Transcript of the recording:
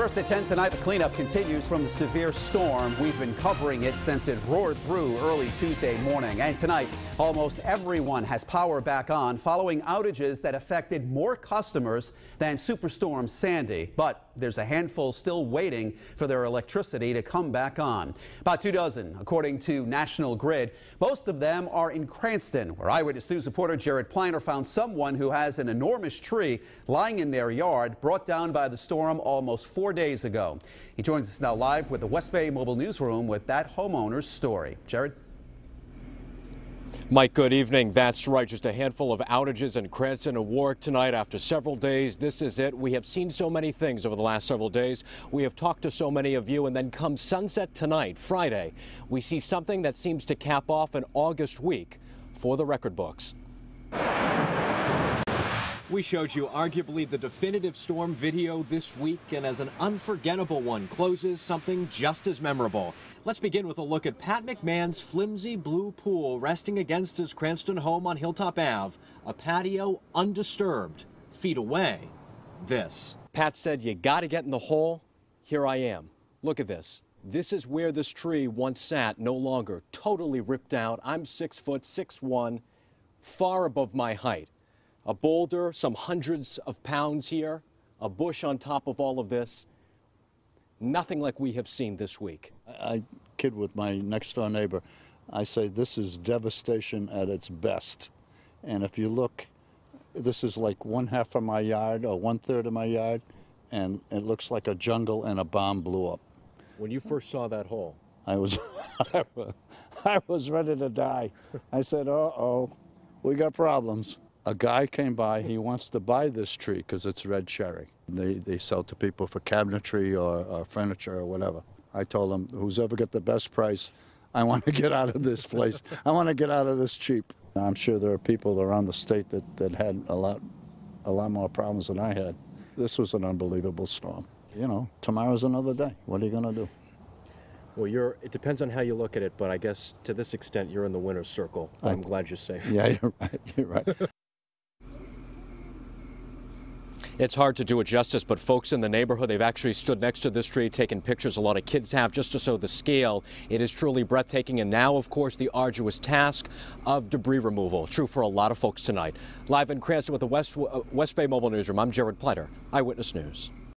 First at 10 tonight, the cleanup continues from the severe storm. We've been covering it since it roared through early Tuesday morning. And tonight, almost everyone has power back on following outages that affected more customers than Superstorm Sandy. But there's a handful still waiting for their electricity to come back on. About 2 dozen, according to National Grid. Most of them are in Cranston, where Eyewitness News reporter Jared Pliner found someone who has an enormous tree lying in their yard, brought down by the storm almost 4 days ago. He joins us now live with the West Bay Mobile Newsroom with that homeowner's story. Jared? Mike, good evening. That's right. Just a handful of outages in Cranston and Warwick tonight after several days. This is it. We have seen so many things over the last several days. We have talked to so many of you, and then come sunset tonight, Friday, we see something that seems to cap off an August week for the record books. We showed you arguably the definitive storm video this week, and as an unforgettable one closes, something just as memorable. Let's begin with a look at Pat McMahon's flimsy blue pool resting against his Cranston home on Hilltop Ave, a patio undisturbed. Feet away, this. Pat said, "You gotta get in the hole." Here I am. Look at this. This is where this tree once sat, no longer, totally ripped out. I'm 6 foot, 6'1", far above my height. A boulder, some hundreds of pounds here, a bush on top of all of this. Nothing like we have seen this week. I kid with my next door neighbor. I say this is devastation at its best. And if you look, this is like 1/2 of my yard or 1/3 of my yard, and it looks like a jungle and a bomb blew up. When you first saw that hole, I was, I was ready to die. I said, uh-oh, we got problems. A guy came by, he wants to buy this tree because it's red cherry. They sell to people for cabinetry or furniture or whatever. I told him, who's ever got the best price, I want to get out of this place. I want to get out of this cheap. I'm sure there are people around the state that had a lot more problems than I had. This was an unbelievable storm. You know, tomorrow's another day. What are you going to do? Well, it depends on how you look at it, but I guess to this extent you're in the winner's circle. I'm glad you're safe. Yeah, you're right. You're right. It's hard to do it justice, but folks in the neighborhood, they've actually stood next to this tree, taken pictures. A lot of kids have, just to show the scale. It is truly breathtaking. And now, of course, the arduous task of debris removal. True for a lot of folks tonight. Live in Cranston with the West Bay Mobile Newsroom, I'm Jared Pleiter, Eyewitness News.